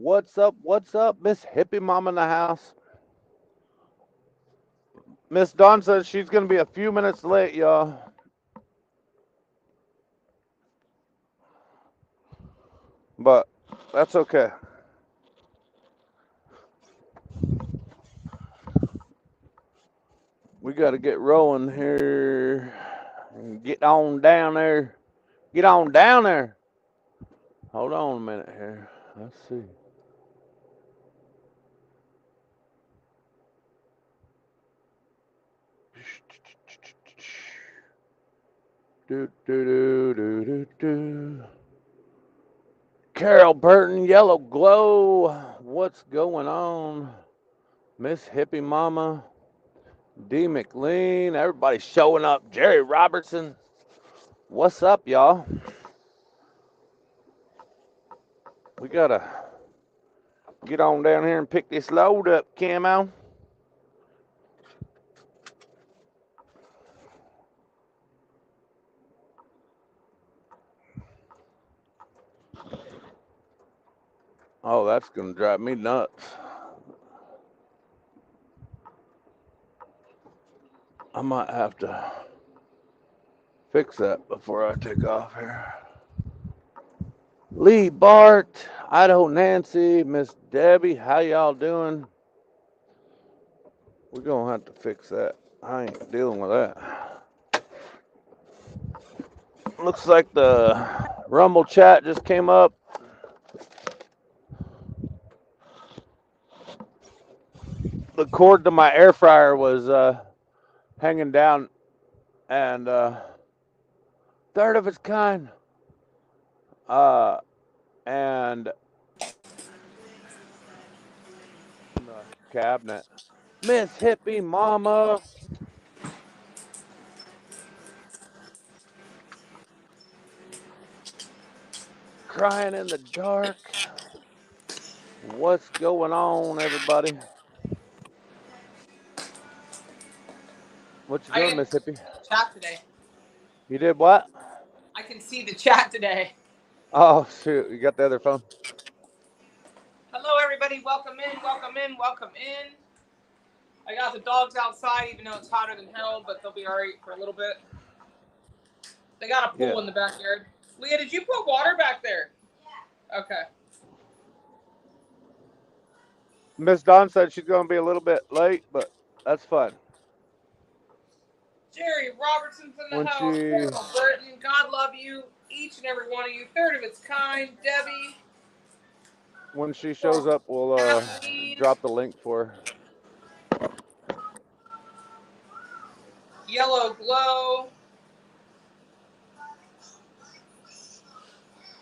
What's up? What's up? Miss Hippie Mom in the house. Miss Dawn says she's going to be a few minutes late, y'all. But that's okay. We got to get rolling here. Get on down there. Get on down there. Hold on a minute here. Let's see. Do, do, do, do, do, do. Carol Burton, Yellow Glow. What's going on? Miss Hippie Mama. D. McLean. Everybody showing up. Jerry Robertson. What's up, y'all? We got to get on down here and pick this load up, Camo. Oh, that's going to drive me nuts. I might have to fix that before I take off here. Lee Bart, Idaho Nancy, Miss Debbie, how y'all doing? We're going to have to fix that. I ain't dealing with that. Looks like the Rumble chat just came up. The cord to my air fryer was hanging down, and third of its kind. And the cabinet. Miss Hippie Mama. Crying in the dark. What's going on, everybody? What you I doing, can Miss Hippie? chat today. You did what? I can see the chat today. Oh, shoot. You got the other phone? Hello, everybody. Welcome in. Welcome in. Welcome in. I got the dogs outside, even though it's hotter than hell, but they'll be all right for a little bit. They got a pool in the backyard. Leah, did you put water back there? Yeah. Okay. Miss Dawn said she's going to be a little bit late, but that's fine. Jerry Robertson's in the house. Carol Burton, God love you, each and every one of you. Third of its kind, Debbie. When she shows up, we'll drop the link for her. Yellow Glow.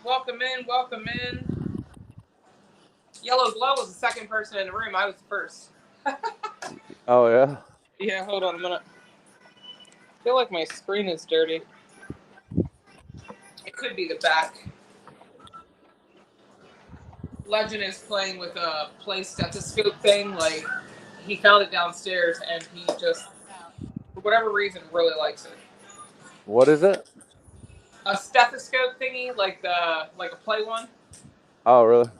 Welcome in, welcome in. Yellow Glow was the second person in the room. I was the first. Oh, yeah? Yeah, hold on a minute. I feel like my screen is dirty. It could be the back. Legend is playing with a play stethoscope thing. Like, he found it downstairs and he just, for whatever reason, really likes it. What is it? A stethoscope thingy, like a play one. Oh, really?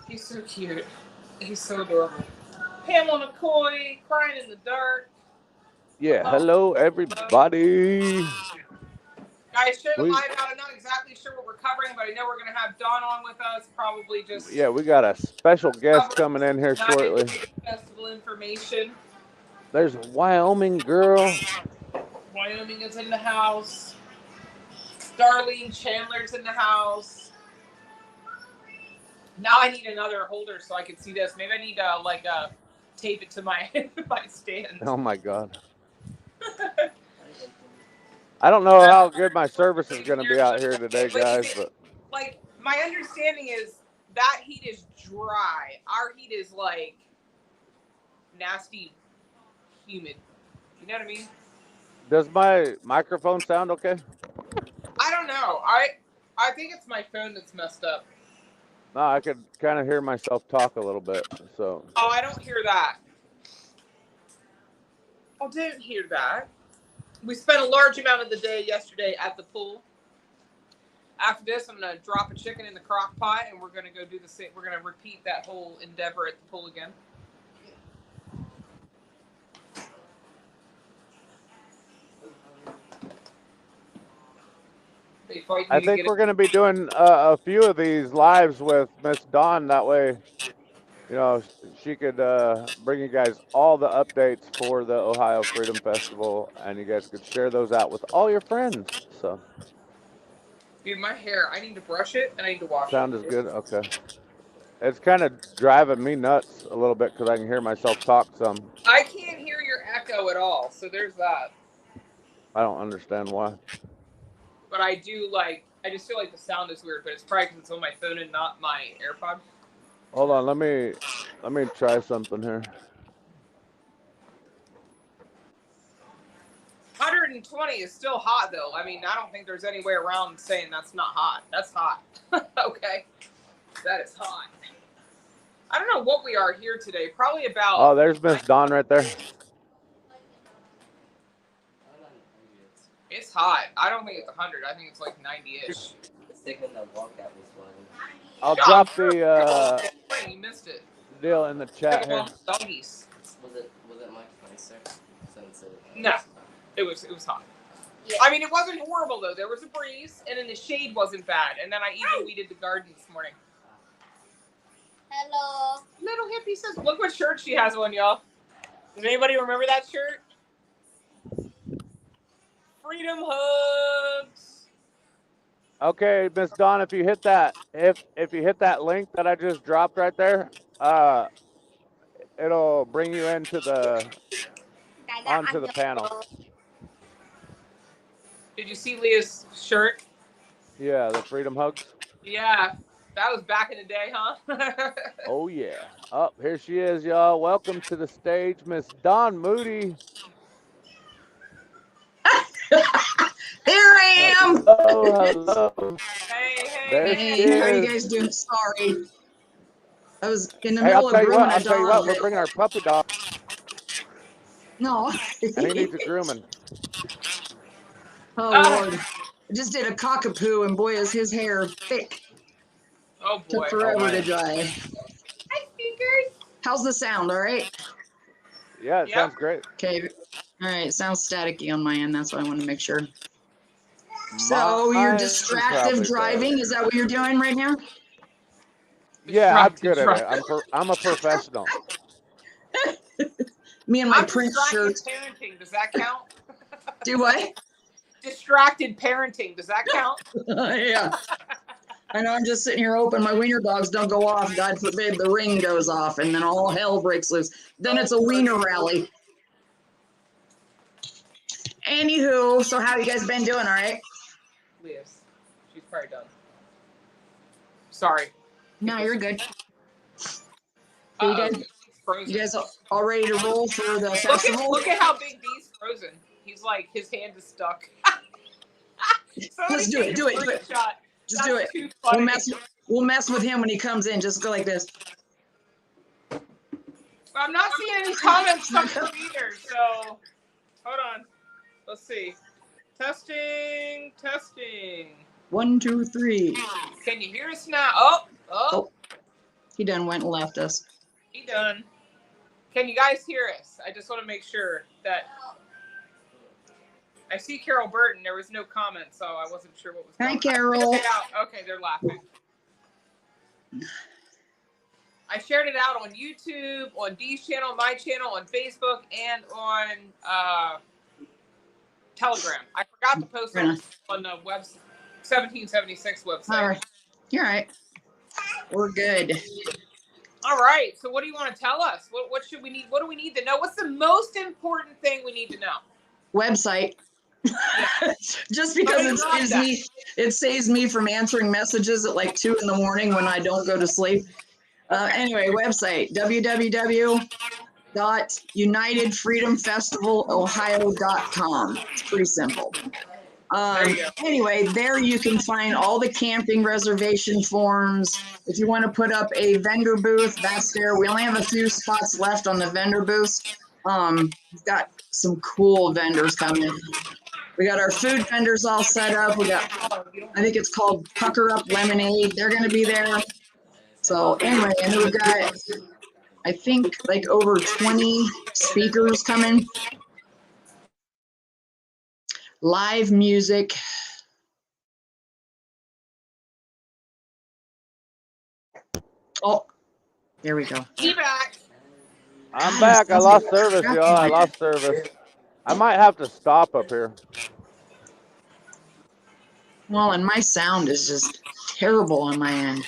He's so cute. He's so adorable. Pamela McCoy, crying in the dark. Yeah, hello, everybody. Guys, share the live out. I'm not exactly sure what we're covering, but I know we're going to have Dawn on with us. Probably just... Yeah, we got a special guest coming in here shortly. Festival information. There's a Wyoming girl. Wyoming is in the house. Darlene Chandler's in the house. Now I need another holder so I can see this. Maybe I need to tape it to my my stand. Oh my God. I don't know how good my service is going to be out here today, guys, but like my understanding is that heat is dry. Our heat is like nasty, humid. You know what I mean? Does my microphone sound okay? I don't know. I think it's my phone that's messed up. No, I could kind of hear myself talk a little bit. So. Oh, I don't hear that. I didn't hear that. We spent a large amount of the day yesterday at the pool. After this, I'm gonna drop a chicken in the crock pot, and we're gonna go do the same. We're gonna repeat that whole endeavor at the pool again. I think we're going to be doing a few of these lives with Miss Dawn. That way, you know, she could bring you guys all the updates for the Ohio Freedom Festival, and you guys could share those out with all your friends. So, dude, my hair, I need to brush it and I need to wash sound it. is good? Okay. It's kind of driving me nuts a little bit because I can hear myself talk some. I can't hear your echo at all, so there's that. I don't understand why. But I do like, I just feel like the sound is weird, but it's probably because it's on my phone and not my AirPod. Hold on, let me try something here. 120 is still hot, though. I mean, I don't think there's any way around saying that's not hot. That's hot. Okay. That is hot. I don't know what we are here today. Probably about... Oh, there's Miss Dawn right there. It's hot. I don't think it's 100. I think it's like 90-ish. I'll drop the You missed it. deal in the chat here. Doggies. Was it much nicer since it? No, it was hot. Yeah. I mean, it wasn't horrible though. There was a breeze, and then the shade wasn't bad. And then I even weeded the garden this morning. Hello. Little hippie says, "Look what shirt she has on, y'all." Does anybody remember that shirt? Freedom hugs. Okay, Miss Dawn, if you hit that link that I just dropped right there, it'll bring you into the onto the panel. Did you see Leah's shirt? Yeah, the Freedom Hugs. Yeah, that was back in the day, huh? Oh yeah. Oh, here she is, y'all. Welcome to the stage, Miss Dawn Moody. There I am. Hello. Hey. There Hey, she how you is. guys doing? Sorry. I was in the Hey, middle I'll of tell you grooming what. a I'll tell you what. dog. We're bringing our puppy dog, No. and he needs a grooming. Oh, Lord. I just did a cockapoo, and boy, is his hair thick. Oh boy. Took forever to man. dry. Hi, speakers. How's the sound? All right? Yeah, it Yep. sounds great. Okay. All right. Sounds staticky on my end. That's why I want to make sure. So you're Mine distractive probably driving? does. Is that what you're doing right now? Yeah, I'm Distracted good at it. driving. I'm a professional. Me and my I'm Prince distracted shirt. parenting. Does that count? Do what? Distracted parenting. Does that count? Yeah. I know I'm just sitting here hoping my wiener dogs don't go off. God forbid the ring goes off and then all hell breaks loose. Then it's a wiener rally. Anywho, so how you guys been doing? All right? Leah's. She's probably done. Sorry. No, you're good. You guys, He's frozen. you guys all ready to roll for the festival? Look at how big D's frozen. He's like, his hand is stuck. Let's do it, do it, do it. Just do it. We'll mess with him when he comes in. Just go like this. I'm not seeing any comments come through either, so hold on. Let's see. Testing. 1, 2, 3. Can you hear us now? Oh. He done went and left us. He done. Can you guys hear us? I just want to make sure that I see Carol Burton. There was no comment, so I wasn't sure what was going Hi, on. Carol. Okay, they're laughing. I shared it out on YouTube, on Dee's channel, my channel, on Facebook, and on Telegram. I forgot to post it on the 1776 website. All right. You're all right. We're good. All right. So, what do you want to tell us? What should we need? What do we need to know? What's the most important thing we need to know? Website. Just because it saves me from answering messages at like 2 a.m. when I don't go to sleep. Anyway, website www.unitedfreedomfestivalohio.com. It's pretty simple. Anyway, there you can find all the camping reservation forms. If you want to put up a vendor booth, that's there. We only have a few spots left on the vendor booth. We've got some cool vendors coming. We got our food vendors all set up. We got, I think it's called Pucker Up Lemonade. They're going to be there. So anyway, and we've got, I think, like over 20 speakers coming. Live music. Oh, there we go. Be back. I'm back. I lost service, y'all. I lost service. I might have to stop up here. Well, and my sound is just terrible on my end.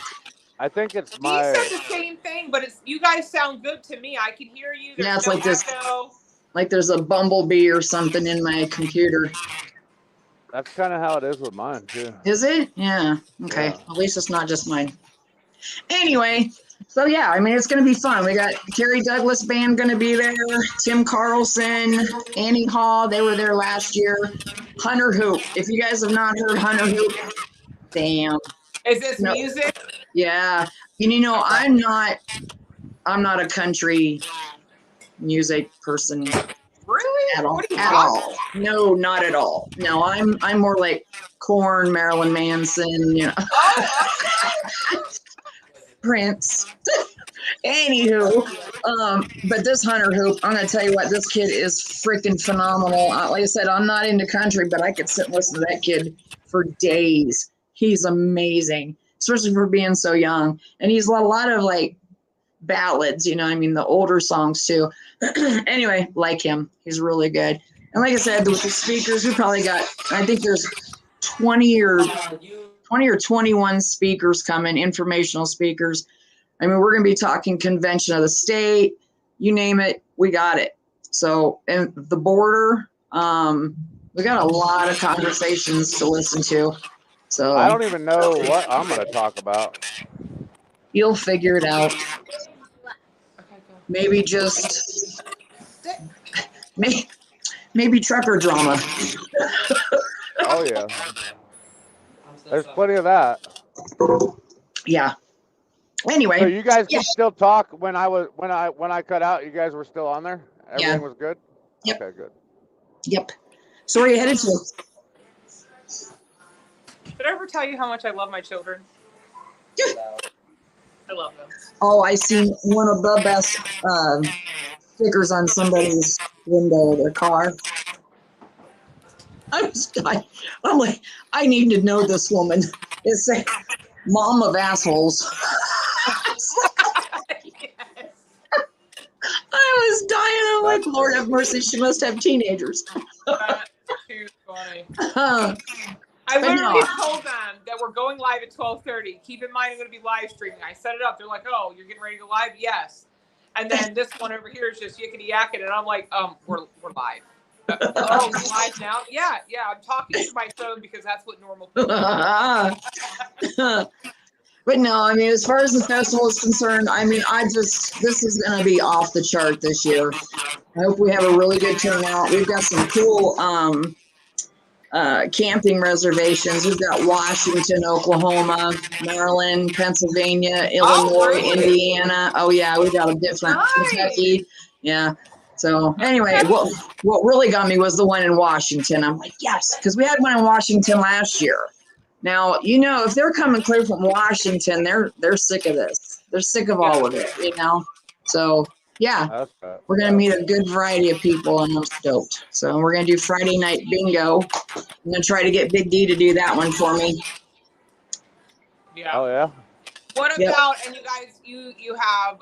I think it's He my. said the same thing, but it's you guys sound good to me. I can hear you. There's Yeah, it's no like this. echo. Like there's a bumblebee or something in my computer. That's kind of how it is with mine too. Is it? Yeah. Okay. Yeah. At least it's not just mine. Anyway, so yeah, I mean, it's going to be fun. We got Carrie Douglas Band going to be there, Tim Carlson, Annie Hall. They were there last year. Hunter Hoop. If you guys have not heard Hunter Hoop, damn. Is this No. music? Yeah. And you know, I'm not a country music person Really? at all. What are you At talking all. No, not at all. No, I'm more like Korn, Marilyn Manson, you know. Prince. Anywho, but this Hunter Hoop, I'm gonna tell you what, this kid is freaking phenomenal. Like I said, I'm not into country, but I could sit and listen to that kid for days. He's amazing, especially for being so young. And he's a lot of like ballads, you know, I mean the older songs too. Anyway, like him, he's really good. And like I said, with the speakers, we probably got, I think there's 20 or 21 speakers coming, informational speakers. I mean, we're going to be talking convention of the state, you name it, we got it. So, and the border, we got a lot of conversations to listen to. So I don't even know what I'm going to talk about. you'll figure it out. Okay, go. Maybe just, maybe trucker drama. Oh yeah, there's plenty of that. Yeah. Anyway. So you guys yeah. can still talk when I cut out. You guys were still on there. Everything Yeah. was good. Yep. Okay, good. Yep. So where are you headed to? Did I ever tell you how much I love my children? I love them. Oh, I seen one of the best stickers on somebody's window of their car. I'm like, I need to know this woman. It's a mom of assholes. Yes. I was dying. I'm like, Lord have mercy. She must have teenagers. That's too funny. Uh, I But literally no. told them that we're going live at 12:30. Keep in mind, I'm going to be live streaming. I set it up. They're like, "Oh, you're getting ready to go live?" Yes. And then this one over here is just yickety yakking, and I'm like, we're live." Oh, you live now? Yeah. I'm talking to my phone because that's what normal people do. But no, I mean, as far as the festival is concerned, I mean, this is going to be off the chart this year. I hope we have a really good turnout. We've got some cool camping reservations. We've got Washington, Oklahoma, Maryland, Pennsylvania, Illinois, really? Indiana. Oh yeah, we've got a different Nice. Kentucky. Yeah. So anyway, what really got me was the one in Washington. I'm like, yes, because we had one in Washington last year. Now, you know, if they're coming clear from Washington, they're sick of this. They're sick of all of it, you know. So yeah, That's right. we're gonna meet a good variety of people, and I'm stoked. So we're gonna do Friday night bingo. I'm gonna try to get Big D to do that one for me. Yeah. Oh yeah. What Yep. about, and you guys, you have,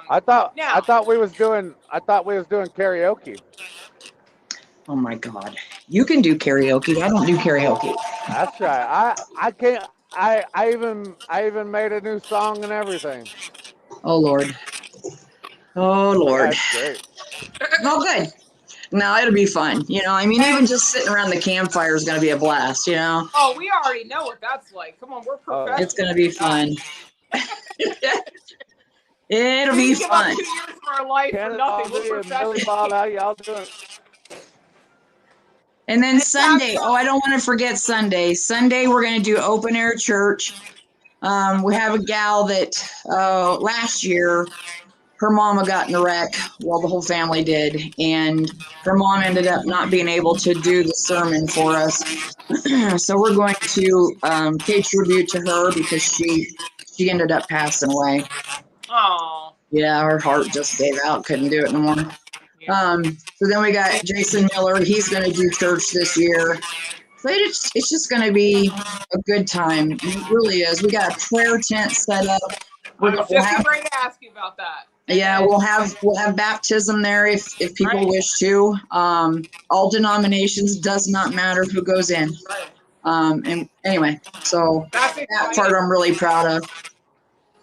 I thought Now- we was doing karaoke. Oh my God, you can do karaoke. I don't do karaoke. That's right. I can't. I even made a new song and everything. Oh Lord. Oh Lord. That's great. Oh good. No, it'll be fun. You know, I mean, even just sitting around the campfire is gonna be a blast. You know, oh, we already know what that's like. Come on, we're professionals. it's gonna be fun. It'll We be give up fun. 2 years of our life for nothing. We're Billy professionals. Bob, how y'all doing? And then Sunday, oh, I don't want to forget Sunday. Sunday, we're going to do open air church. We have a gal that last year her mama got in a wreck. Well, the whole family did. And her mom ended up not being able to do the sermon for us. So we're going to pay tribute to her because she ended up passing away. Oh. Yeah, her heart just gave out, couldn't do it no more. Yeah. So then we got Jason Miller. He's going to do church this year. So it's just going to be a good time. It really is. We got a prayer tent set up. I was just getting ready to ask you about that. Yeah, we'll have baptism there if people wish to. All denominations, does not matter who goes in. And anyway, so that part I'm really proud of.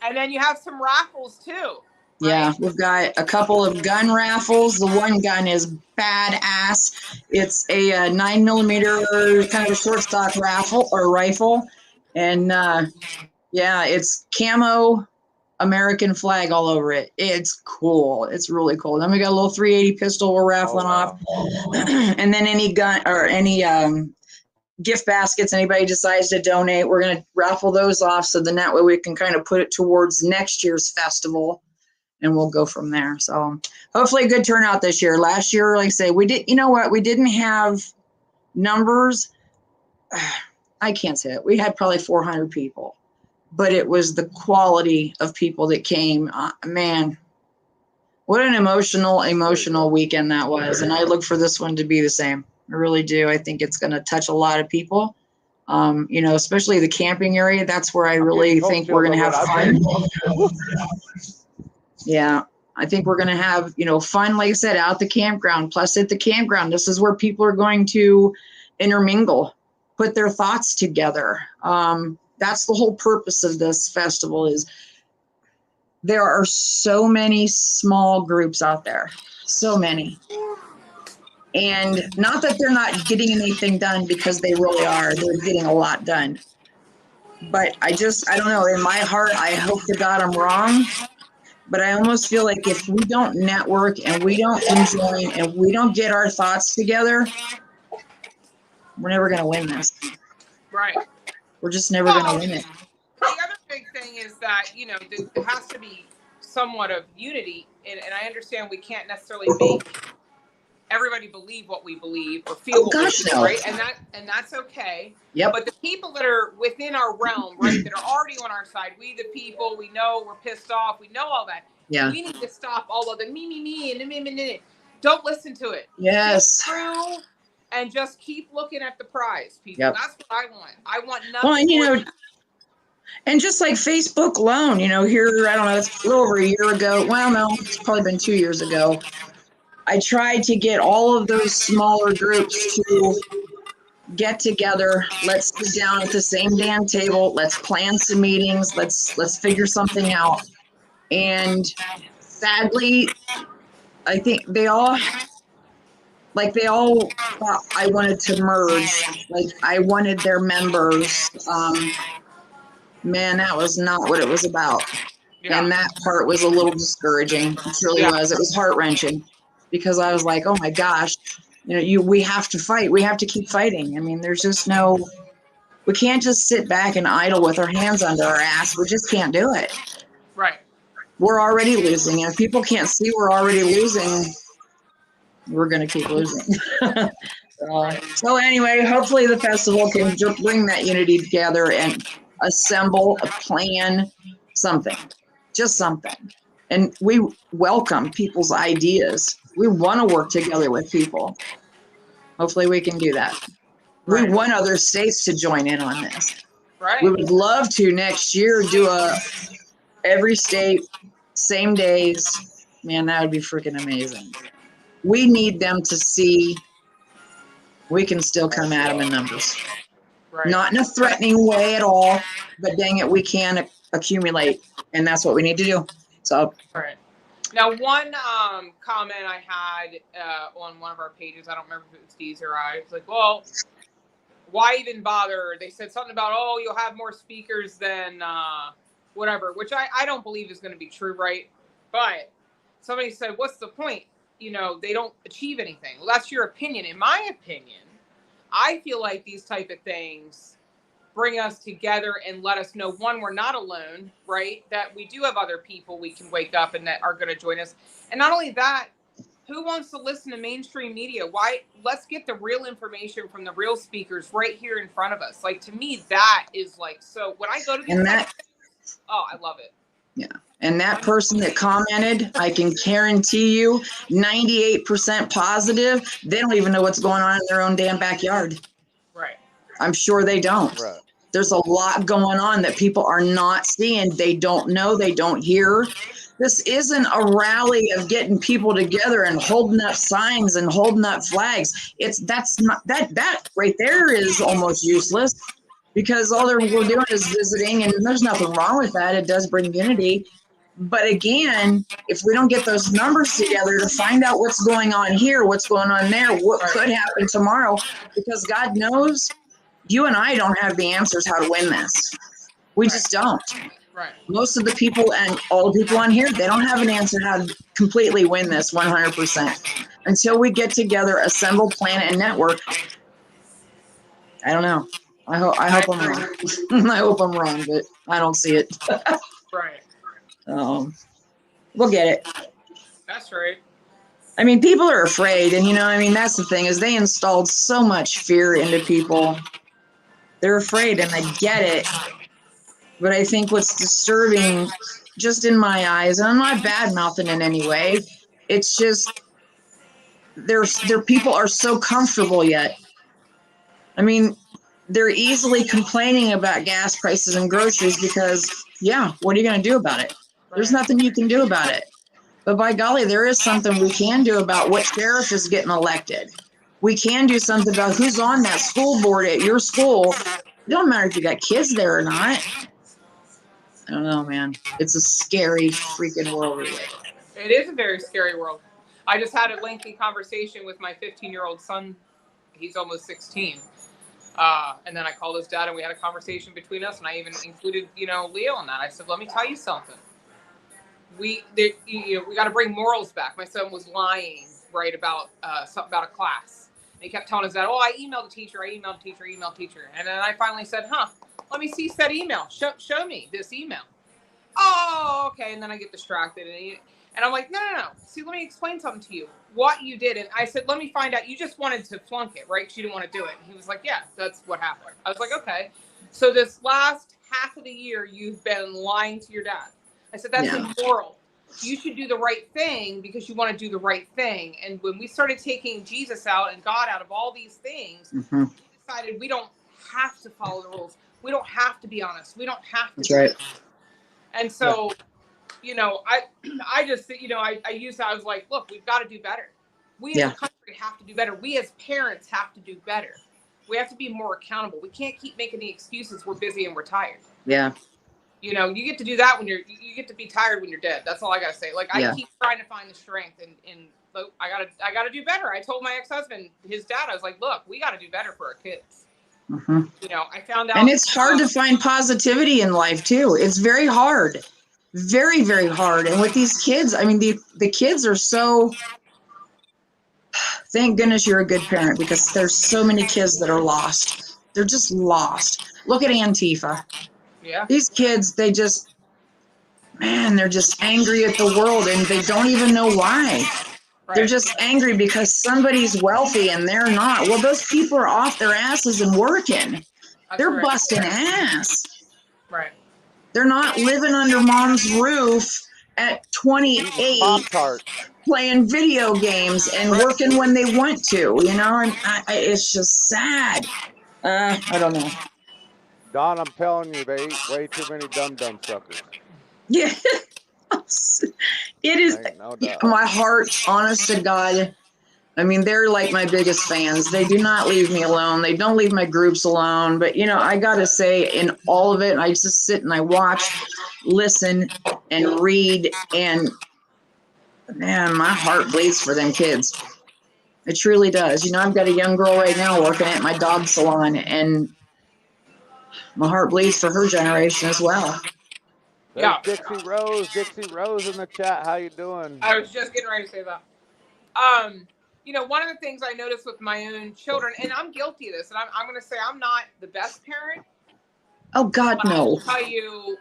And then you have some raffles too. Yeah, we've got a couple of gun raffles. The one gun is badass. It's a 9mm kind of a short stock rifle, and yeah, it's camo American flag all over it. It's cool. It's really cool. Then we got a little 380 pistol we're raffling off, and then any gun or any gift baskets anybody decides to donate, we're going to raffle those off. So then that way we can kind of put it towards next year's festival. And we'll go from there. So hopefully a good turnout this year. Last year, like I say, we did, you know what? We didn't have numbers. I can't say it. We had probably 400 people, but it was the quality of people that came. Man, what an emotional weekend that was. And I look for this one to be the same. I really do. I think it's going to touch a lot of people. You know, especially the camping area. That's where I really think we're going to have fun. Yeah, I think we're going to have, you know, fun, like I said, out the campground. Plus at the campground, this is where people are going to intermingle, put their thoughts together. That's the whole purpose of this festival is there are so many small groups out there, so many. And not that they're not getting anything done, because they really are. They're getting a lot done. But I don't know, in my heart, I hope to God I'm wrong. But I almost feel like if we don't network and we don't conjoin and we don't get our thoughts together, we're never going to win this. Right. We're just never going to win it. The other big thing is that, you know, there has to be somewhat of unity. And I understand we can't necessarily make everybody believe what we believe or feel what we feel, right? And that's okay. Yep. But the people that are within our realm, right, that are already on our side, we the people, we know we're pissed off, we know all that. Yeah. We need to stop all of the me, and the me. Don't listen to it. Yes. Through and just keep looking at the prize, people. Yep. That's what I want. I want nothing. Well, and you know, and just like Facebook alone, you know, here, I don't know, it's a little over a year ago. Well, no, it's probably been 2 years ago. I tried to get all of those smaller groups to get together. Let's sit down at the same damn table. Let's plan some meetings. Let's figure something out. And sadly, I think they all thought I wanted to merge. Like I wanted their members. Man, that was not what it was about. Yeah. And that part was a little discouraging. It really was. It was heart-wrenching. Because I was like, oh my gosh, you know, we have to fight. We have to keep fighting. I mean, there's just we can't just sit back and idle with our hands under our ass. We just can't do it. Right. We're already losing. And if people can't see we're already losing, we're going to keep losing. So anyway, hopefully the festival can bring that unity together and assemble a plan, something, just something. And we welcome people's ideas. We want to work together with people. Hopefully we can do that. Right. We want other states to join in on this. Right. We would love to next year do every state, same days. Man, that would be freaking amazing. We need them to see we can still come at them in numbers. Right. Not in a threatening way at all, but dang it, we can accumulate. And that's what we need to do. So, right. Now, one comment I had on one of our pages, I don't remember if it was Dee's or I, was like, well, why even bother? They said something about, oh, you'll have more speakers than whatever, which I don't believe is going to be true, right? But somebody said, what's the point? You know, they don't achieve anything. Well, that's your opinion. In my opinion, I feel like these type of things bring us together and let us know, one, we're not alone, right? That we do have other people we can wake up and that are going to join us. And not only that, who wants to listen to mainstream media? Why? Let's get the real information from the real speakers right here in front of us. Like, to me, that is like, so when I go to these, And that, oh, I love it. yeah. And that person that commented, I can guarantee you 98% positive, they don't even know what's going on in their own damn backyard. Right. I'm sure they don't. Right. There's a lot going on that people are not seeing. They don't know, they don't hear. This isn't a rally of getting people together and holding up signs and holding up flags. That's not that right there is almost useless, because all we're doing is visiting, and there's nothing wrong with that. It does bring unity. But again, if we don't get those numbers together to find out what's going on here, what's going on there, what could happen tomorrow, because God knows you and I don't have the answers how to win this. We just don't. Right. Most of the people and all the people on here, they don't have an answer how to completely win this 100%. Until we get together, assemble, plan, and network. I don't know. I hope I'm wrong. I hope I'm wrong, but I don't see it. Right. We'll get it. That's right. I mean, people are afraid, and that's the thing, is they installed so much fear into people. They're afraid, and I get it. But I think what's disturbing, just in my eyes, and I'm not bad-mouthing in any way, it's just their people are so comfortable yet. I mean, they're easily complaining about gas prices and groceries because, yeah, what are you going to do about it? There's nothing you can do about it. But by golly, there is something we can do about what sheriff is getting elected. We can do something about who's on that school board at your school. It don't matter if you got kids there or not. I don't know, man. It's a scary freaking world. It is a very scary world. I just had a lengthy conversation with my 15-year-old son. He's almost 16. And then I called his dad and we had a conversation between us, and I even included, Leo in that. I said, let me tell you something. We got to bring morals back. My son was lying, right, about something about a class. And he kept telling his dad, I emailed the teacher. And then I finally said, let me see said email. Show me this email. Oh, okay. And then I get distracted. And I'm like, no. See, let me explain something to you. What you did. And I said, let me find out. You just wanted to flunk it, right? She didn't want to do it. And he was like, yeah, that's what happened. I was like, okay. So this last half of the year, you've been lying to your dad. I said, that's immoral. You should do the right thing because you want to do the right thing. And when we started taking Jesus out and God out of all these things, we decided we don't have to follow the rules. We don't have to be honest. We don't have to. That's right. And so, I just, I used that. I was like, look, we've got to do better. We as a country have to do better. We as parents have to do better. We have to be more accountable. We can't keep making the excuses. We're busy and we're tired. Yeah. You get to do that when you get to be tired when you're dead. That's all I got to say. Like, I keep trying to find the strength and I gotta do better. I told my ex-husband, his dad, I was like, look, we got to do better for our kids. I found out. And it's hard to find positivity in life too. It's very hard. Very, very hard. And with these kids, I mean, the kids are so, thank goodness you're a good parent, because there's so many kids that are lost. They're just lost. Look at Antifa. Yeah. These kids, they're just angry at the world, and they don't even know why. Right. They're just angry because somebody's wealthy and they're not. Well, those people are off their asses and working. They're busting ass. Right. They're not living under mom's roof at 28 playing video games and working when they want to, and it's just sad. I don't know. Don, I'm telling you, they eat way too many dum-dum suckers. Yeah. It is my heart, honest to God. I mean, they're like my biggest fans. They do not leave me alone. They don't leave my groups alone. But, I got to say, in all of it, I just sit and I watch, listen, and read. And, man, my heart bleeds for them kids. It truly does. I've got a young girl right now working at my dog salon, and my heart bleeds for her generation as well. There's Dixie Rose in the chat. How you doing? I was just getting ready to say that. One of the things I noticed with my own children, and I'm guilty of this, and I'm going to say I'm not the best parent, Oh God, But I will no. tell you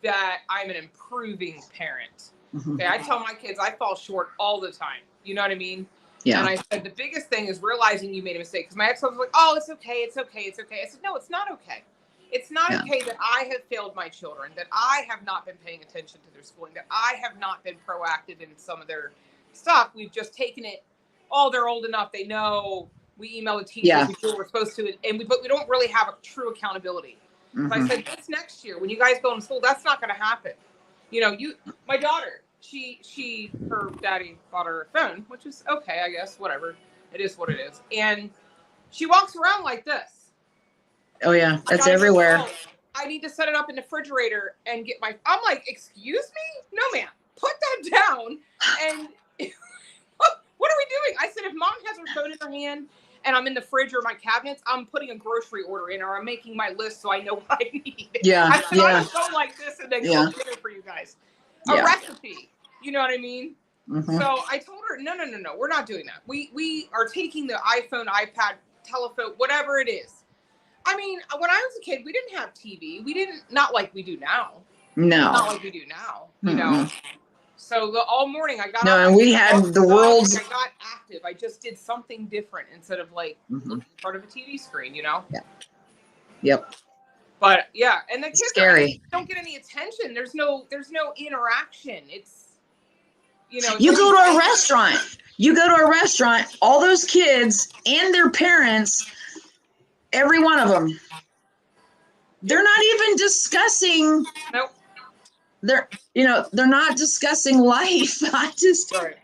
that I'm an improving parent. Mhm. Okay, I tell my kids I fall short all the time. You know what I mean? Yeah. And I said the biggest thing is realizing you made a mistake. Because my ex-husband was like, "Oh, it's okay, it's okay, it's okay." I said, "No, it's not okay. It's not Yeah. okay that I have failed my children, that I have not been paying attention to their schooling, that I have not been proactive in some of their stuff. We've just taken it. Oh, they're old enough. They know. We email the teachers. Yeah. We do what we're supposed to, but we don't really have a true accountability." So I Mhm. said, this next year, when you guys go in school, that's not going to happen. You know, my daughter, her daddy bought her a phone, which is okay, I guess, whatever. It is what it is. And she walks around like this. Oh yeah, that's I go, everywhere. "Oh, I need to set it up in the refrigerator and get I'm like, excuse me? No, ma'am. Put that down. And what are we doing? I said, if mom has her phone in her hand and I'm in the fridge or my cabinets, I'm putting a grocery order in, or I'm making my list so I know what I need. Yeah, I said, yeah. I don't go like this and then Yeah. cook dinner for you guys. A Yeah. recipe. You know what I mean? Mhm. So I told her, no, we're not doing that. We are taking the iPhone, iPad, telephone, whatever it is. I mean, when I was a kid, we didn't have TV. We didn't, not like we do now. No. Not like we do now, you know. So all morning I got No, up, and I we did had all the stuff, world's- like, I got active. I just did something different instead of like Mhm. looking in front of a TV screen, you know. Yep. But yeah, and the It's kids scary. don't get any attention. There's no interaction. It's, you know. You go to a restaurant. You go to a restaurant. All those kids and their parents, every one of them, they're not even discussing. Nope. They're not discussing life. Right.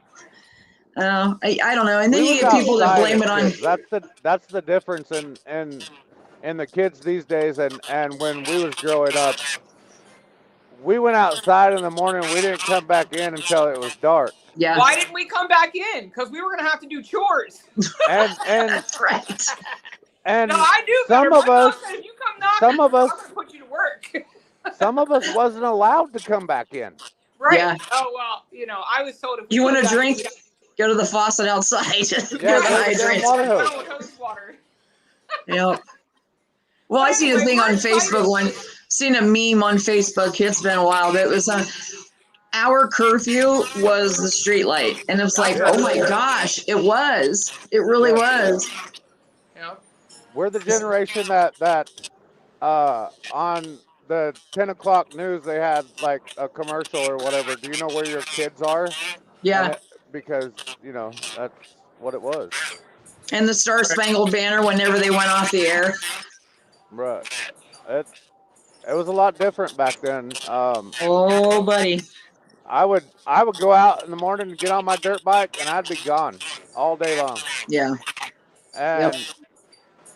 I don't know. And then We you was get people that outside blame as it on. kids. That's the difference in the kids these days and when we was growing up. We went outside in the morning. We didn't come back in until it was dark. Yeah. Why didn't we come back in? Because we were gonna have to do chores. And That's right. and No, I knew some better. of My mom us said, if you come knocking, some of us I'm gonna put you to work. some of us wasn't allowed to come back in. Right. Yeah. Oh well, you know, I was told if we You want come to back, drink? we'd Go to the faucet outside. Yeah, Go to the go to the damn hydrant. water have hose. to go with hose water. Yep. Well, I seen a Anyway, thing we're on excited. Facebook one. Seen a meme on Facebook. It's been a while, but it was our curfew was the street light, and it was like, Yeah. oh my gosh, it was. It really Yeah. was. Yeah. We're the generation that on the 10 o'clock news they had like a commercial or whatever. Do you know where your kids are? Yeah. Because you know that's what it was. And the Star Spangled Banner whenever they went off the air. Right. It was a lot different back then. Oh, buddy. I would go out in the morning and get on my dirt bike and I'd be gone all day long. Yeah. And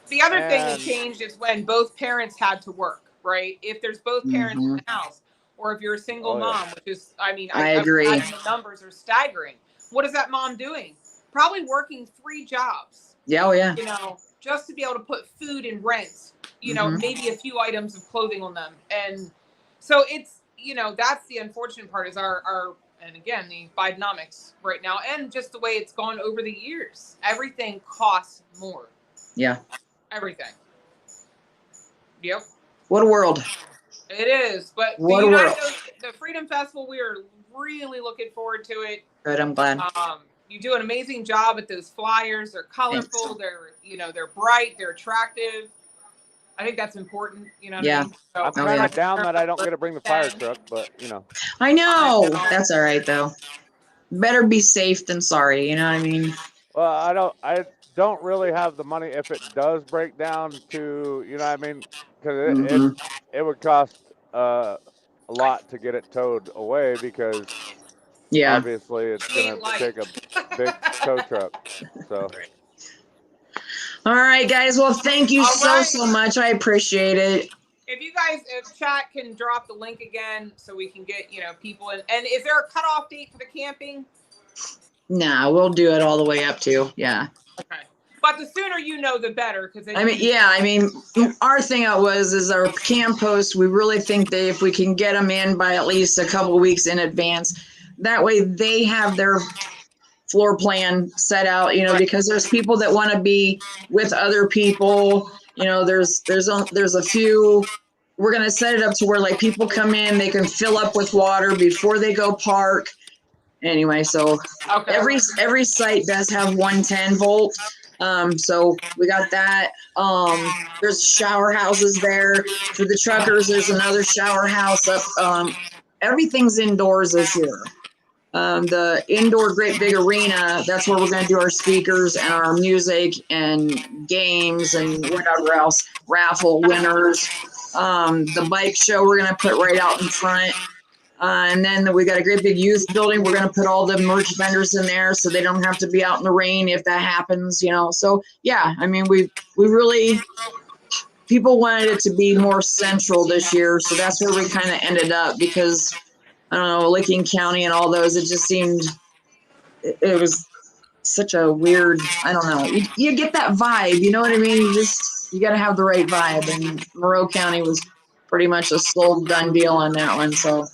The other thing that And- changed is when both parents had to work, right? If there's both parents in the house, or if you're a single Oh, yeah. mom, which is, I mean, I agree. imagine the numbers are staggering. What is that mom doing? Probably working 3 jobs, Yeah. Oh, yeah. you know, just to be able to put food and rent, you know, Mhm. maybe a few items of clothing on them. And so it's, you know, that's the unfortunate part is our and again, the Bidenomics right now, and just the way it's gone over the years. Everything costs more. Yeah. Everything. Yep, What a world. it is. But What a world. The Freedom Festival, we are really looking forward to it. Good. I'm glad. You do an amazing job at those flyers. They're colorful. They're, you know, they're bright. They're attractive. I think that's important. You know what Yeah. I mean? So, I'm kind of down that I don't get to bring the fire truck, but you know. I know. I know. That's all right, though. Better be safe than sorry. You know what I mean? Well, I don't really have the money if it does break down to, you know what I mean? Because Mhm. it would cost a lot to get it towed away because Yeah. obviously it's going to take a big tow truck. So, All right, guys. Well, thank you All so right. much. I appreciate it. if chat can drop the link again so we can get, you know, people in. And is there a cutoff date for the camping? Nah, we'll do it all the way up to. Yeah. Okay. But the sooner you know, the better. Because I mean, yeah. I mean, our thing is our camp post. We really think that if we can get them in by at least a couple of weeks in advance, that way they have their floor plan set out. You know, Right. because there's people that want to be with other people. You know, there's a few we're going to set it up to where like people come in, they can fill up with water before they go park. Anyway, so Okay. every site does have 110 volt. So we got that. There's shower houses there for the truckers. There's another shower house up. Everything's indoors this year. The indoor great big arena, that's where we're going to do our speakers and our music and games and whatever else, raffle winners. The bike show we're going to put right out in front. And then we got a great big youth building. We're going to put all the merch vendors in there so they don't have to be out in the rain if that happens, you know. So yeah, I mean, we really, people wanted it to be more central this year. So that's where we kind of ended up because I don't know, Licking County and all those, it just seemed, it was such a weird, I don't know. You get that vibe, you know what I mean? You got to have the right vibe. And Monroe County was pretty much a sold done deal on that one. So,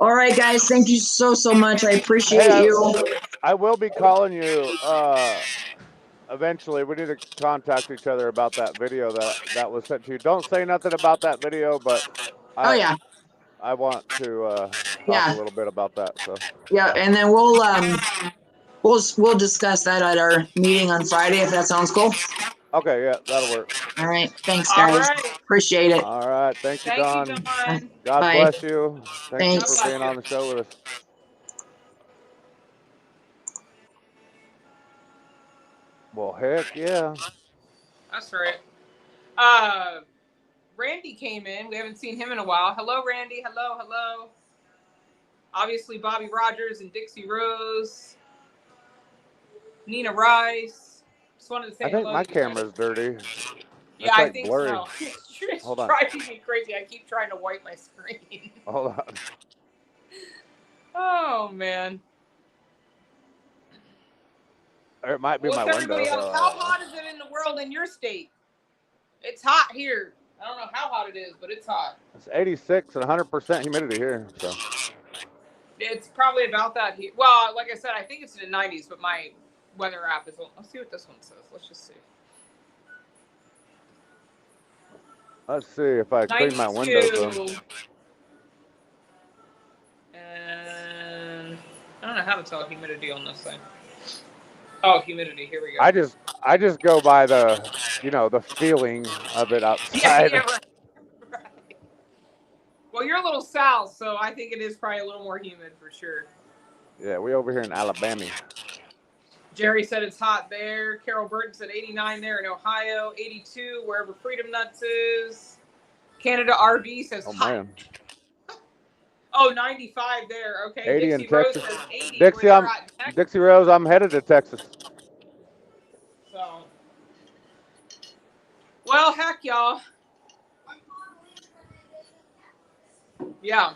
all right, guys, thank you so much. I appreciate you. I will be calling you eventually. We need to contact each other about that video that was sent to you. Don't say nothing about that video, but Oh, yeah. I want to talk a little bit about that. So yeah, and then we'll discuss that at our meeting on Friday if that sounds cool. Okay, yeah, that'll work. All right, thanks, guys. All right. Appreciate it. All right, thank you, Don. Don. God Bye. bless you. Thank Thanks. you for being on the show with us. Well, heck yeah. That's right. Randy came in. We haven't seen him in a while. Hello, Randy. Hello. Obviously, Bobby Rogers and Dixie Rose. Nina Rice. Just wanted to say I think hello my to you guys. camera's dirty. Yeah, It's I like think blurry. so. It's Hold on. driving me crazy. I keep trying to wipe my screen. Hold on. Oh, man. Or it might be What's my window. everybody else? How hot is it in the world in your state? It's hot here. I don't know how hot it is, but it's hot. It's 86 and 100% humidity here. So It's probably about that here. Well, like I said, I think it's in the 90s, but my weather app is. Let's see what this one says. Let's just see. let's see if I clean my windows. 92. And I don't know how to tell humidity on this thing. Oh, humidity. Here we go. I just go by the the feeling of it outside. Yeah, right. Well, you're a little south, so I think it is probably a little more humid for sure. Yeah, we over here in Alabama. Jerry said it's hot there. Carol Burton said 89 there in Ohio. 82 wherever Freedom Nuts is. Canada RV says hot. Man. Oh, 95 there. Okay. 80 Dixie in Rose Texas. says 80 Dixie, where they're at in Texas. Dixie Rose, I'm headed to Texas. So, well, heck, y'all. Yeah.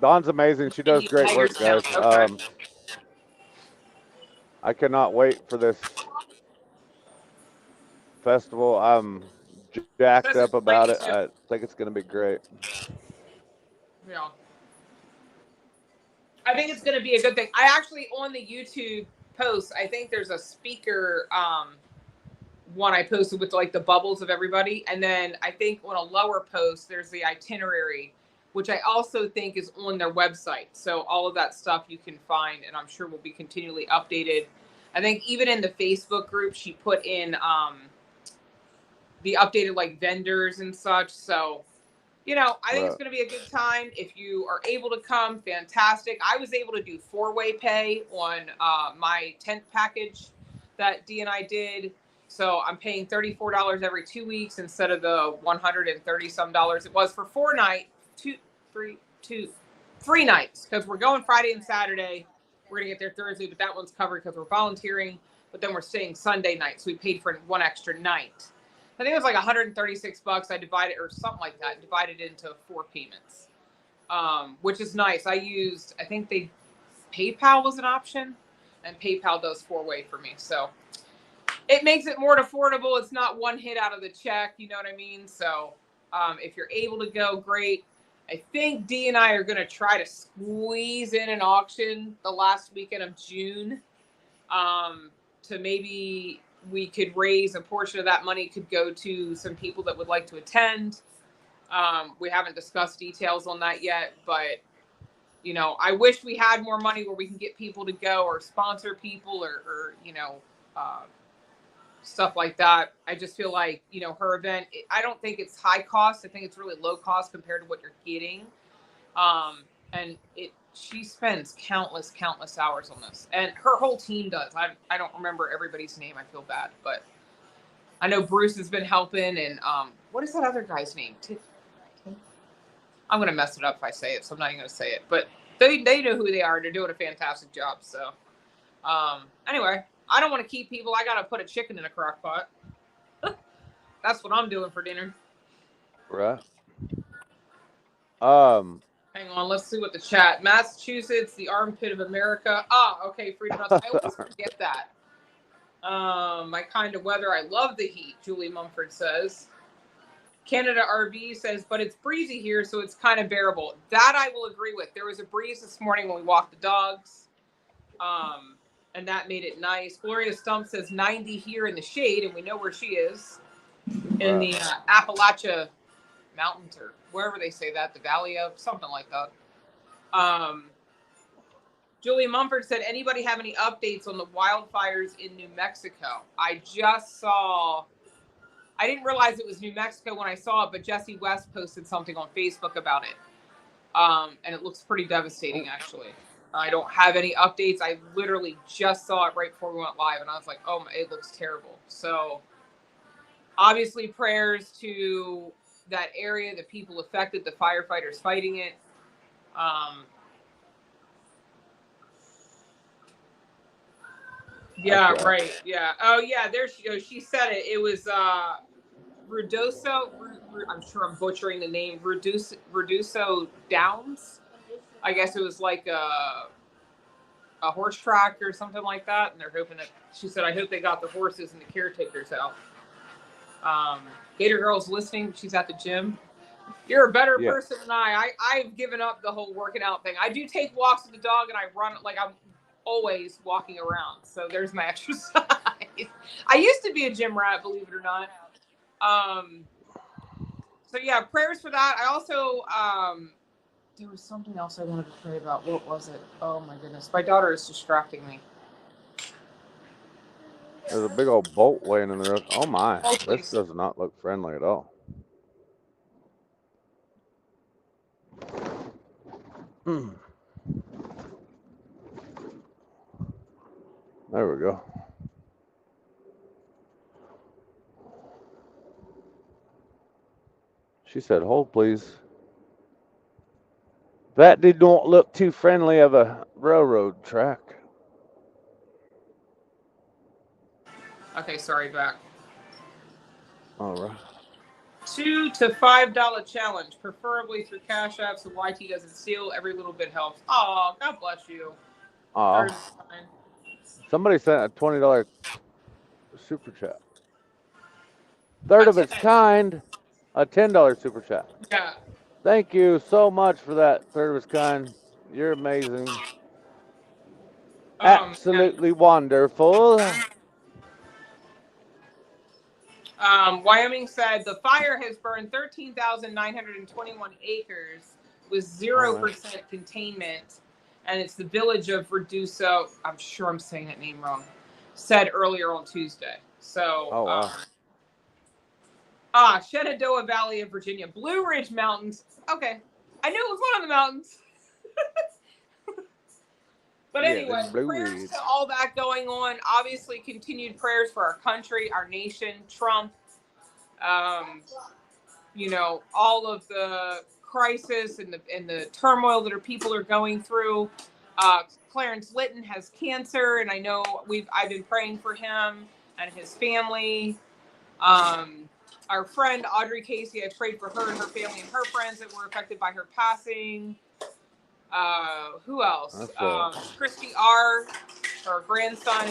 Dawn's amazing. She does great work, guys. Okay. I cannot wait for this festival. I'm jacked up about it. I think it's going to be great. Yeah. I think it's going to be a good thing. I actually, on the YouTube post, I think there's a speaker one I posted with like the bubbles of everybody. And then I think on a lower post, there's the itinerary, which I also think is on their website. So all of that stuff you can find, and I'm sure will be continually updated. I think even in the Facebook group, she put in the updated like vendors and such. So, I think it's going to be a good time. If you are able to come, fantastic. I was able to do 4-way pay on my tent package that Dee and I did. So I'm paying $34 every 2 weeks instead of the $130 some it was for 4 nights, 3 nights, because we're going Friday and Saturday. We're going to get there Thursday, but that one's covered because we're volunteering. But then we're staying Sunday night, so we paid for 1 extra night. I think it was like $136. I divided, or something like that, divided into 4 payments, which is nice. I think PayPal was an option, and PayPal does 4-way for me. So it makes it more affordable. It's not one hit out of the check. You know what I mean? So if you're able to go, great. I think Dee and I are going to try to squeeze in an auction the last weekend of June to maybe we could raise a portion of that money could go to some people that would like to attend. We haven't discussed details on that yet, but you know, I wish we had more money where we can get people to go or sponsor people or you know, stuff like that. I just feel like, you know, her event, I don't think it's high cost. I think it's really low cost compared to what you're getting. And she spends countless hours on this, and her whole team does. I don't remember everybody's name. I feel bad, but I know Bruce has been helping, and what is that other guy's name? I'm gonna mess it up if I say it, so I'm not even gonna say it. But they know who they are. They're doing a fantastic job. So anyway, I don't want to keep people. I gotta put a chicken in a crock pot. That's what I'm doing for dinner. Right. Hang on, let's see what the chat. Massachusetts, the armpit of America. Ah, okay, Freedom House. I always forget that. My kind of weather. I love the heat, Julie Mumford says. Canada RV says, but it's breezy here, so it's kind of bearable. That I will agree with. There was a breeze this morning when we walked the dogs, and that made it nice. Gloria Stump says 90 here in the shade, and we know where she is, in the Appalachia Mountains, or wherever they say that, the Valley of, something like that. Julie Mumford said, anybody have any updates on the wildfires in New Mexico? I just saw... I didn't realize it was New Mexico when I saw it, but Jesse West posted something on Facebook about it. And it looks pretty devastating, actually. I don't have any updates. I literally just saw it right before we went live, and I was like, oh, it looks terrible. So, obviously, prayers to that area, the people affected, the firefighters fighting it. Yeah, right. Yeah. Oh, yeah, there she goes. She said it. It was... Rudoso, I'm sure I'm butchering the name, Rudoso Downs. I guess it was like a horse track or something like that. And they're hoping that, she said, I hope they got the horses and the caretakers out. Gator Girl's listening. She's at the gym. You're a better person than I've given up the whole working out thing. I do take walks with the dog, and I run, like I'm always walking around. So there's my exercise. I used to be a gym rat, believe it or not. So yeah, prayers for that. I also, there was something else I wanted to pray about. What was it? Oh my goodness. My daughter is distracting me. There's a big old bolt laying in the road. Oh my, this does not look friendly at all. There we go. She said, hold please. That did not look too friendly of a railroad track. Okay, sorry, back. All right. $2 to $5 challenge, preferably through Cash App, so YT doesn't steal. Every little bit helps. Oh, God bless you. Oh. Somebody sent a $20 super chat. Third of its kind, a $10 super chat. Yeah. Thank you so much for that, third of its kind. You're amazing. Absolutely wonderful. Wyoming said the fire has burned 13,921 acres with 0% containment, and it's the village of Rudoso. I'm sure I'm saying that name wrong. Said earlier on Tuesday. So, Shenandoah Valley of Virginia, Blue Ridge Mountains. Okay, I knew it was one of the mountains. But anyway, prayers to all that going on. Obviously, continued prayers for our country, our nation, Trump. You know, all of the crisis and the turmoil that people are going through. Clarence Litton has cancer, and I know I've been praying for him and his family. Our friend Audrey Casey, I prayed for her and her family and her friends that were affected by her passing. Who else? Christy R. Her grandson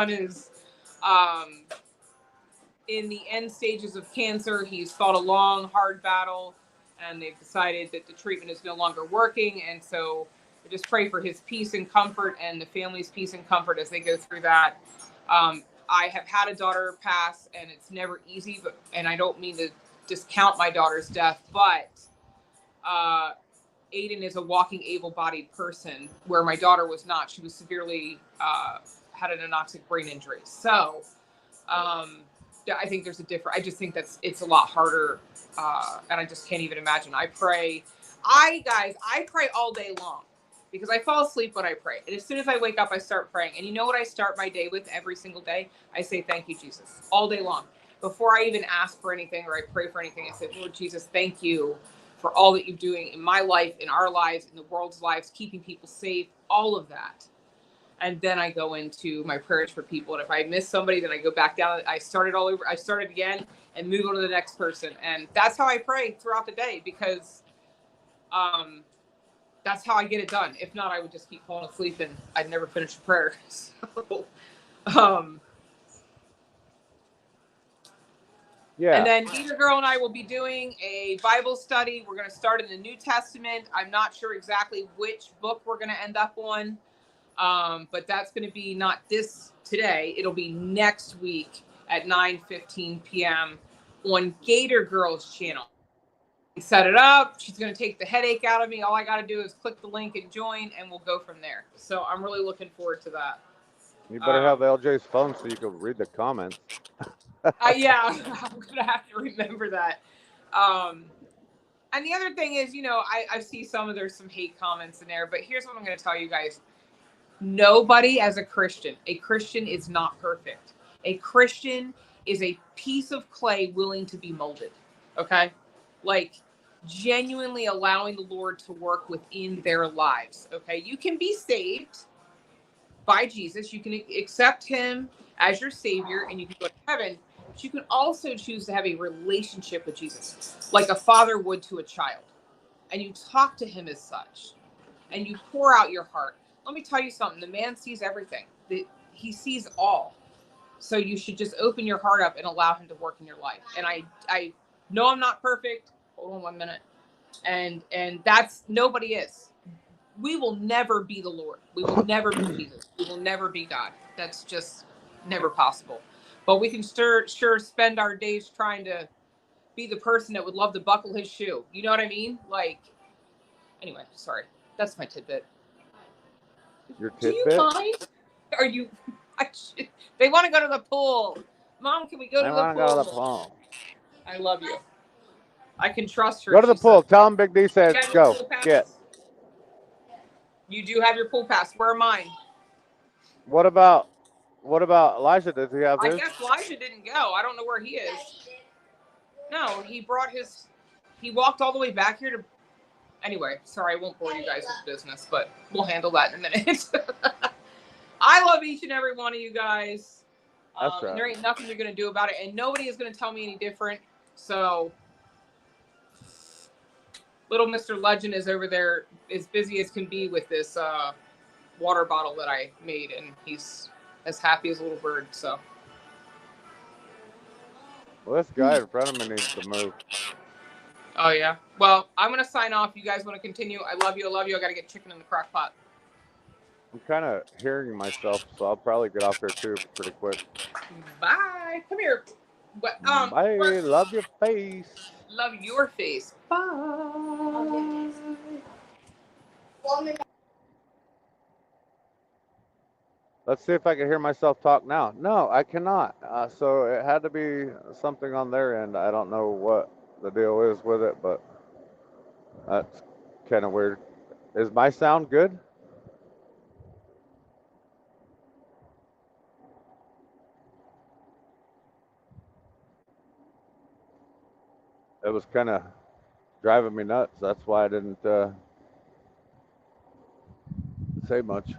is in the end stages of cancer. He's fought a long, hard battle, and they've decided that the treatment is no longer working, and so I just pray for his peace and comfort and the family's peace and comfort as they go through that. I have had a daughter pass, and it's never easy, and I don't mean to discount my daughter's death, but Aiden is a walking able-bodied person where my daughter was not. She was severely had an anoxic brain injury. So I think there's a different. I just think it's a lot harder, and I just can't even imagine. I pray all day long because I fall asleep when I pray, and as soon as I wake up, I start praying. And you know what I start my day with every single day? I say, "Thank you, Jesus," all day long. Before I even ask for anything or I pray for anything, I say, "Lord Jesus, thank you for all that you're doing in my life, in our lives, in the world's lives, keeping people safe, all of that." And then I go into my prayers for people. And if I miss somebody, then I go back down. I start it all over. I start it again and move on to the next person. And that's how I pray throughout the day because that's how I get it done. If not, I would just keep falling asleep and I'd never finish a prayer. So, Yeah. And then Gator Girl and I will be doing a Bible study. We're going to start in the New Testament. I'm not sure exactly which book we're going to end up on. But that's going to be not today. It'll be next week at 9:15 p.m. on Gator Girl's channel. Set it up. She's going to take the headache out of me. All I got to do is click the link and join, and we'll go from there. So I'm really looking forward to that. You better have LJ's phone so you can read the comments. Yeah, I'm going to have to remember that. And the other thing is, I see there's some hate comments in there, but here's what I'm going to tell you guys. Nobody as a Christian is not perfect. A Christian is a piece of clay willing to be molded. Okay? Like genuinely allowing the Lord to work within their lives. Okay? You can be saved by Jesus. You can accept him as your savior and you can go to heaven. But you can also choose to have a relationship with Jesus, like a father would to a child. And you talk to him as such. And you pour out your heart. Let me tell you something. The man sees everything. He sees all. So you should just open your heart up and allow him to work in your life. And I know I'm not perfect. Hold on 1 minute. And that's, nobody is. We will never be the Lord. We will never be Jesus. We will never be God. That's just never possible. But we can sure spend our days trying to be the person that would love to buckle his shoe. You know what I mean? Like, anyway, sorry. That's my tidbit. Your tidbit? Do you mind? Are you? They want to go to the pool. Mom, can we go to the pool? I want to go to the pool. I love you. I can trust her. Go to the pool. Tell him Big D said go. Get. You do have your pool pass. Where are mine? What about Elijah? Does he have his? I guess Elijah didn't go. I don't know where he is. No, he brought his. He walked all the way back here to. Anyway, sorry, I won't bore you guys with business, but we'll handle that in a minute. I love each and every one of you guys. That's right. And there ain't nothing you're going to do about it, and nobody is going to tell me any different. So, little Mr. Legend is over there as busy as can be with this water bottle that I made, and he's as happy as a little bird. So, well, this guy in front of me needs to move. Oh, yeah. Well, I'm going to sign off. You guys want to continue? I love you. I love you. I got to get chicken in the crock pot. I'm kind of hearing myself, so I'll probably get off there too pretty quick. Bye. Come here. Bye. Love your face. Love your face. Bye. Let's see if I can hear myself talk now. No, I cannot. So it had to be something on their end. I don't know what the deal is with it, but that's kind of weird. Is my sound good? It was kind of driving me nuts. That's why I didn't say much.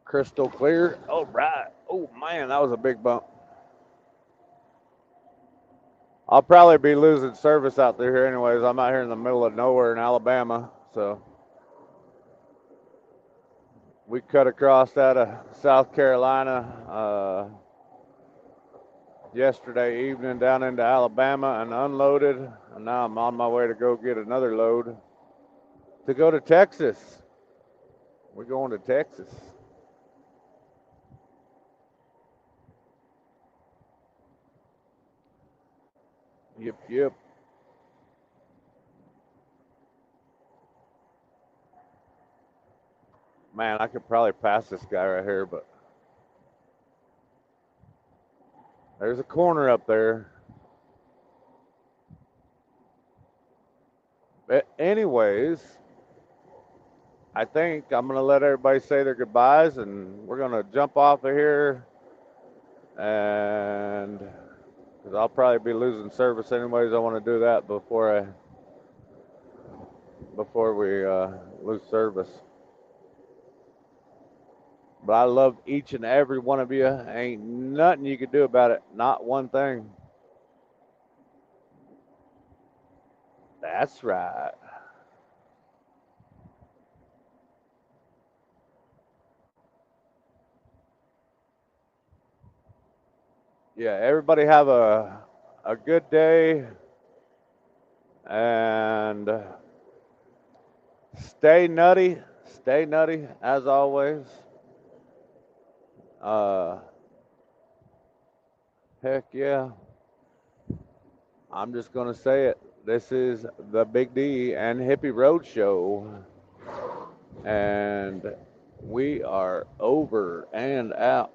Crystal clear. All right. Oh man, that was a big bump. I'll probably be losing service out there here anyways. I'm out here in the middle of nowhere in Alabama, so we cut across out of South Carolina yesterday evening down into Alabama and unloaded, and now I'm on my way to go get another load to go to Texas. We're going to Texas. Yep. Man, I could probably pass this guy right here, but there's a corner up there. But anyways, I think I'm going to let everybody say their goodbyes, and we're going to jump off of here, and because I'll probably be losing service anyways. I want to do that before we lose service. But I love each and every one of you. Ain't nothing you can do about it. Not one thing. That's right. Yeah, everybody have a good day, and stay nutty as always. Heck yeah. I'm just gonna say it. This is the Big D and Hippie Road Show, and we are over and out.